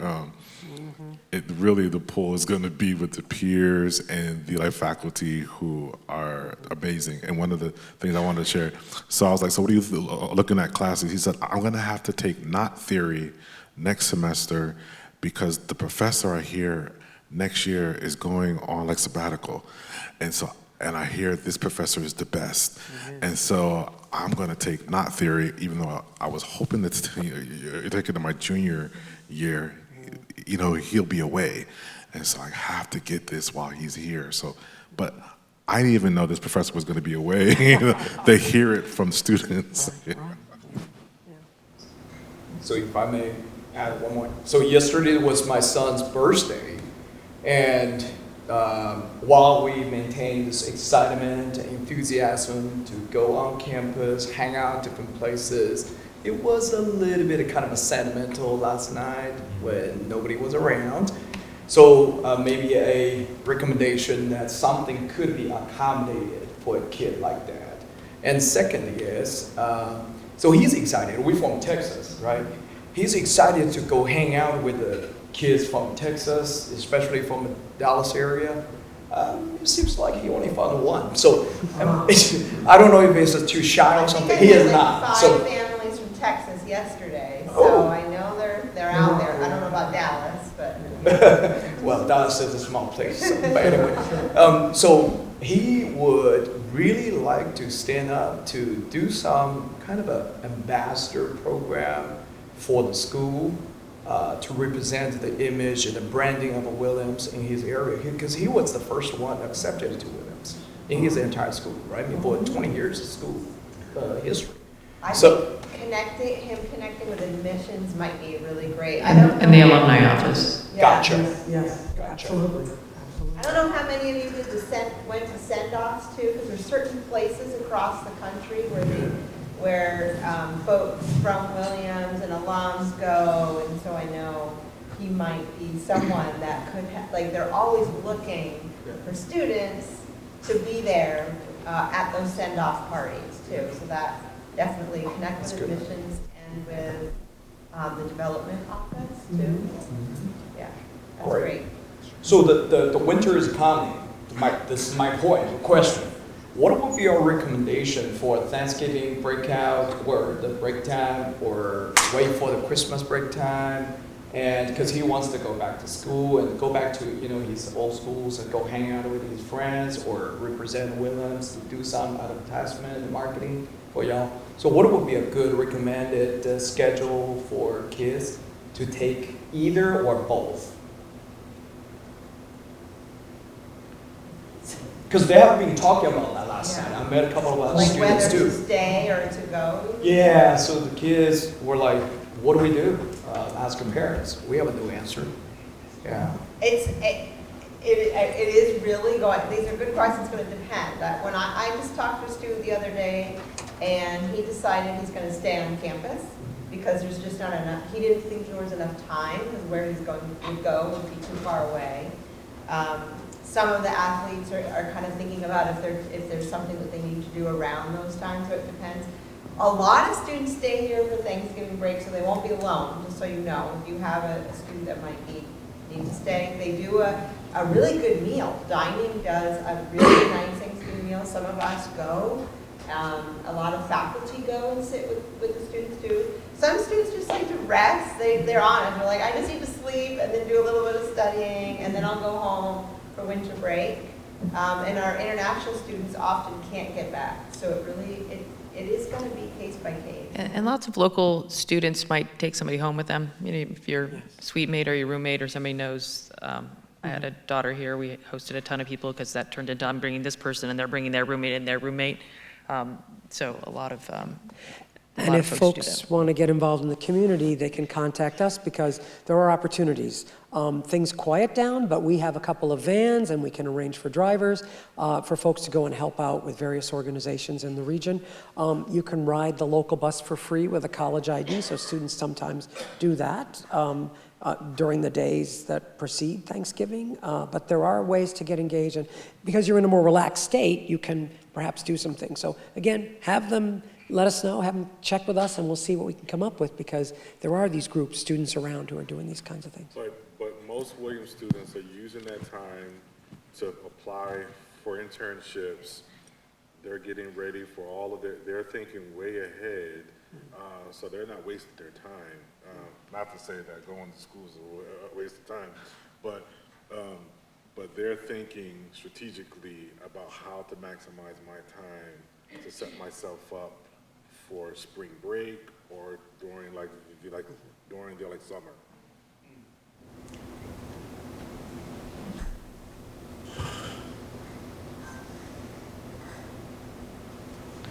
It really, the pull is going to be with the peers and the faculty who are amazing. And one of the things I wanted to share, so I was like, so what are you looking at classes? He said, I'm going to have to take knot theory next semester because the professor I hear next year is going on sabbatical. And I hear this professor is the best. And so I'm going to take knot theory, even though I was hoping that take it in my junior year. He'll be away. And so I have to get this while he's here. But I didn't even know this professor was going to be away. They hear it from students. So if I may add one more. So yesterday was my son's birthday. And while we maintained this excitement and enthusiasm to go on campus, hang out different places, it was a little bit of kind of a sentimental last night when nobody was around. So maybe a recommendation that something could be accommodated for a kid like that. And secondly is, so he's excited. We're from Texas, right? He's excited to go hang out with the kids from Texas, especially from the Dallas area. It seems like he only found one. So I don't know if he's too shy or something. He is not. Five families from Texas yesterday, so I know they're out there. I don't know about Dallas, but. Well, Dallas is a small place. So, but anyway, so he would really like to stand up to do some kind of an ambassador program for the school. To represent the image and the branding of a Williams in his area, because he was the first one accepted to Williams in his entire school, right? For 20 years of school history. I think connecting with admissions might be really great. And the alumni office. Yeah. Gotcha. Yes, Gotcha. absolutely. I don't know how many of you went to send-offs too, because there's certain places across the country where folks from Williams and alums go, and so I know he might be someone that could have, they're always looking for students to be there at those send-off parties too. So that definitely connect with admissions and with the development office too. Yeah, that's great. So the winter is coming. This is my question. What would be your recommendation for Thanksgiving breakout or the break time or wait for the Christmas break time? And because he wants to go back to school and go back to his old schools and go hang out with his friends or represent Williams to do some advertisement and marketing for y'all. So what would be a good recommended schedule for kids to take either or both? Because they have been talking about that last night. I met a couple of other Like students whether too. to stay or to go? Yeah, so the kids were like, what do we do? Asking parents. We have a new answer. Yeah. It is really going, these are good questions, going to depend. When I just talked to a student the other day, and he decided he's going to stay on campus because there's just not enough, he didn't think there was enough time because where he's going would go would be too far away. Some of the athletes are kind of thinking about if there's something that they need to do around those times, so it depends. A lot of students stay here for Thanksgiving break, so they won't be alone, just so you know. If you have a student that might need to stay, they do a really good meal. Dining does a really nice Thanksgiving meal. Some of us go. A lot of faculty go and sit with the students too. Some students just like to rest. They're on it. They're like, I just need to sleep and then do a little bit of studying, and then I'll go home for winter break. And our international students often can't get back. So it is going to be case by case. And lots of local students might take somebody home with them. If your suite mate or your roommate or somebody knows. I had a daughter here. We hosted a ton of people because that turned into I'm bringing this person and they're bringing their roommate and their roommate. So a lot of And if folks want to get involved in the community, they can contact us because there are opportunities. Things quiet down, but we have a couple of vans and we can arrange for drivers for folks to go and help out with various organizations in the region. You can ride the local bus for free with a college ID, so students sometimes do that during the days that precede Thanksgiving. But there are ways to get engaged, and because you're in a more relaxed state, you can perhaps do some things. So again, have them let us know, have them check with us, and we'll see what we can come up with, because there are these groups, students around who are doing these kinds of things. But most Williams students are using that time to apply for internships. They're getting ready for all of they're thinking way ahead, so they're not wasting their time. Not to say that going to school is a waste of time, but they're thinking strategically about how to maximize my time to set myself up for spring break or during during the summer.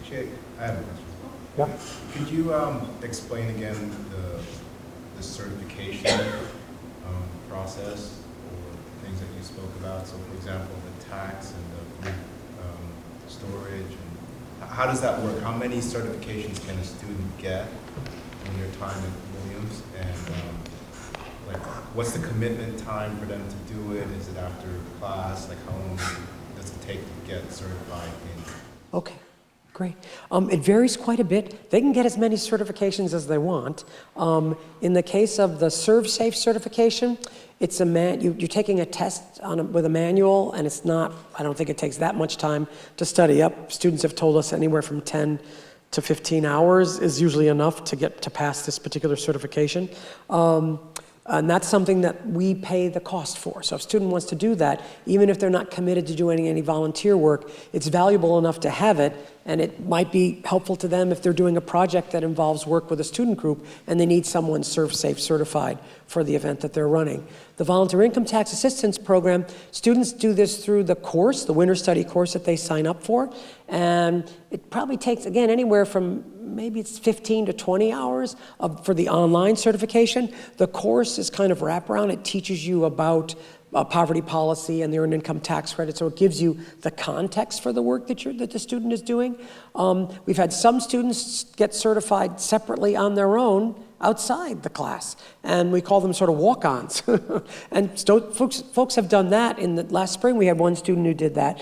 Jake, I have a question. Yeah. Could you explain again the certification process or things that you spoke about? So, for example, the tax and the storage. And how does that work? How many certifications can a student get in their time at Williams? And what's the commitment time for them to do it? Is it after class? How long does it take to get certified in? Okay. Great. It varies quite a bit. They can get as many certifications as they want. In the case of the ServSafe certification, it's you're taking a test with a manual, and it's not, I don't think it takes that much time to study up. Students have told us anywhere from 10 to 15 hours is usually enough to pass this particular certification. And that's something that we pay the cost for. So if a student wants to do that, even if they're not committed to doing any volunteer work, it's valuable enough to have it, and it might be helpful to them if they're doing a project that involves work with a student group and they need someone ServSafe certified for the event that they're running. The Volunteer Income Tax Assistance Program, students do this through the course, the winter study course that they sign up for, and it probably takes, again, anywhere from maybe it's 15 to 20 hours for the online certification. The course is kind of wraparound. It teaches you about poverty policy and the earned income tax credit, so it gives you the context for the work that the student is doing. We've had some students get certified separately on their own outside the class, and we call them sort of walk-ons. And folks have done that. In the last spring, we had one student who did that.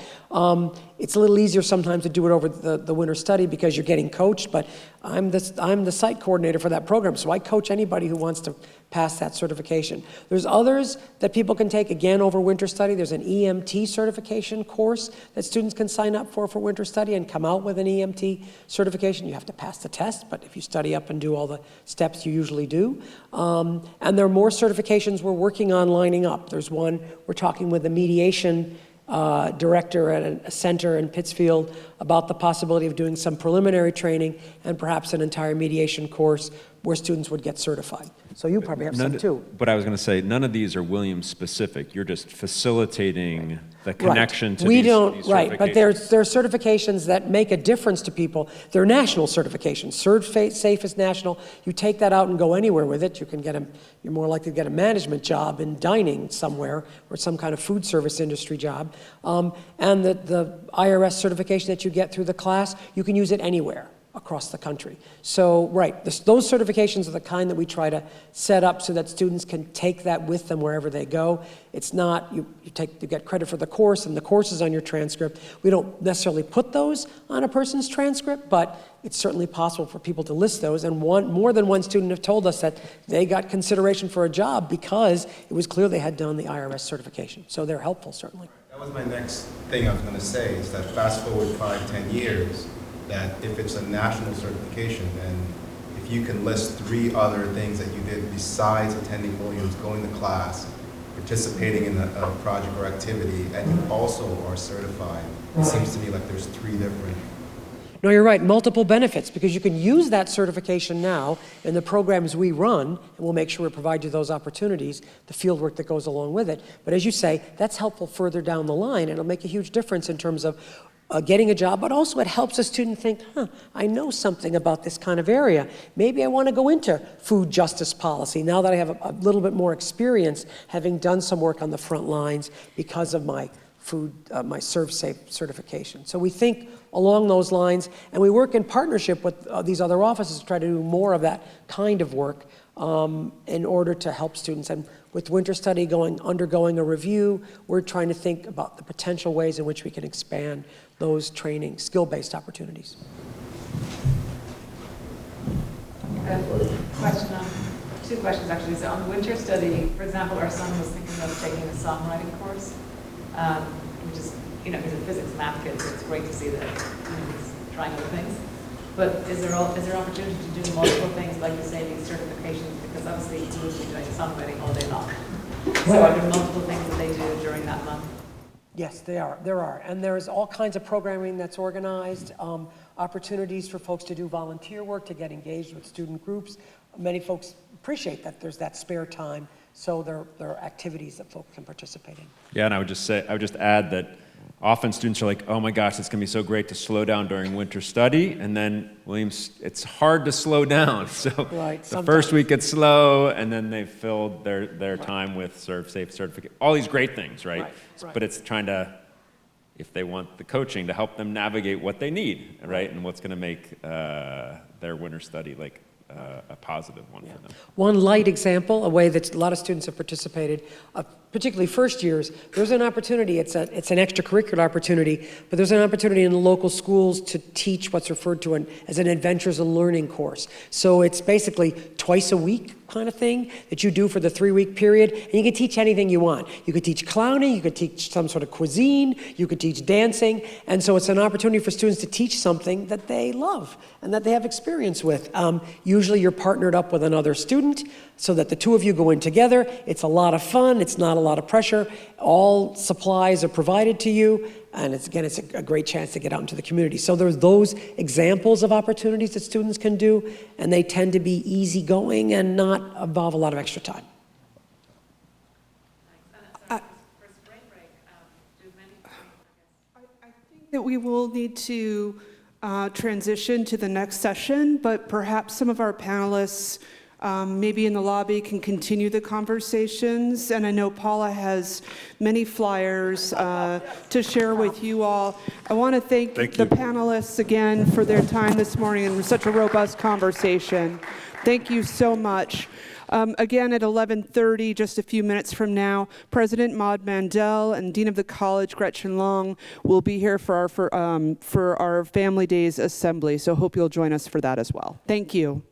It's a little easier sometimes to do it over the winter study because you're getting coached, but I'm the site coordinator for that program, so I coach anybody who wants to pass that certification. There's others that people can take, again, over winter study. There's an EMT certification course that students can sign up for winter study and come out with an EMT certification. You have to pass the test, but if you study up and do all the steps you usually do. And there are more certifications we're working on lining up. There's one we're talking with the mediation director at a center in Pittsfield about the possibility of doing some preliminary training and perhaps an entire mediation course where students would get certified. So you probably have some too. But I was going to say, none of these are Williams specific. You're just facilitating the connection to we these don't, right, certifications. but there are certifications that make a difference to people. They're national certifications. ServSafe is national. You take that out and go anywhere with it. You can get you're more likely to get a management job in dining somewhere or some kind of food service industry job. And the IRS certification that you get through the class, you can use it anywhere across the country. So, right, those certifications are the kind that we try to set up so that students can take that with them wherever they go. It's not, you get credit for the course and the course is on your transcript. We don't necessarily put those on a person's transcript, but it's certainly possible for people to list those. And more than one student have told us that they got consideration for a job because it was clear they had done the IRS certification. So they're helpful, certainly. That was my next thing I was going to say, is that fast forward 5-10 years, that if it's a national certification, then if you can list 3 other things that you did besides attending Williams, going to class, participating in a project or activity, and you also are certified, it seems to me like there's 3 different. No, you're right, multiple benefits, because you can use that certification now in the programs we run, and we'll make sure we provide you those opportunities, the field work that goes along with it. But as you say, that's helpful further down the line, and it'll make a huge difference in terms of getting a job, but also it helps a student think, I know something about this kind of area. Maybe I want to go into food justice policy now that I have a little bit more experience having done some work on the front lines because of my my ServSafe certification. So we think along those lines, and we work in partnership with these other offices to try to do more of that kind of work in order to help students. And with winter study undergoing a review, we're trying to think about the potential ways in which we can expand those training, skill-based opportunities. Two questions actually. So on winter study, for example, our son was thinking of taking a songwriting course, which is, he's a physics math kid, so it's great to see that he's trying other things. But is there opportunity to do multiple things, like you say, these certifications? Because obviously he would be doing songwriting all day long. So are there multiple things that they do during that month? Yes, there are. And there's all kinds of programming that's organized, opportunities for folks to do volunteer work, to get engaged with student groups. Many folks appreciate that there's that spare time, so there are activities that folks can participate in. Yeah, and I would just add that often students are like, oh my gosh, it's going to be so great to slow down during winter study. And then, Williams, it's hard to slow down. So the first week it's slow, and then they've filled their time with ServSafe certificate. All these great things, right? But it's trying to, if they want the coaching, to help them navigate what they need, right? And what's going to make their winter study like a positive one for them. One light example, a way that a lot of students have participated, particularly first years, there's an opportunity, it's an extracurricular opportunity, but there's an opportunity in the local schools to teach what's referred to as an adventures and learning course. So it's basically twice a week kind of thing that you do for the 3-week period, and you can teach anything you want. You could teach clowning, you could teach some sort of cuisine, you could teach dancing, and so it's an opportunity for students to teach something that they love and that they have experience with. Usually you're partnered up with another student so that the two of you go in together. It's a lot of fun, it's not a lot of pressure, all supplies are provided to you, and it's a great chance to get out into the community. So there's those examples of opportunities that students can do, and they tend to be easygoing and not involve a lot of extra time. For spring break, do many I think that we will need to transition to the next session, but perhaps some of our panelists maybe in the lobby can continue the conversations. And I know Paula has many flyers to share with you all. I want to thank the panelists again for their time this morning and such a robust conversation. Thank you so much. Again, at 11:30, just a few minutes from now, President Maud Mandel and Dean of the College, Gretchen Long, will be here for our Family Days assembly. So hope you'll join us for that as well. Thank you.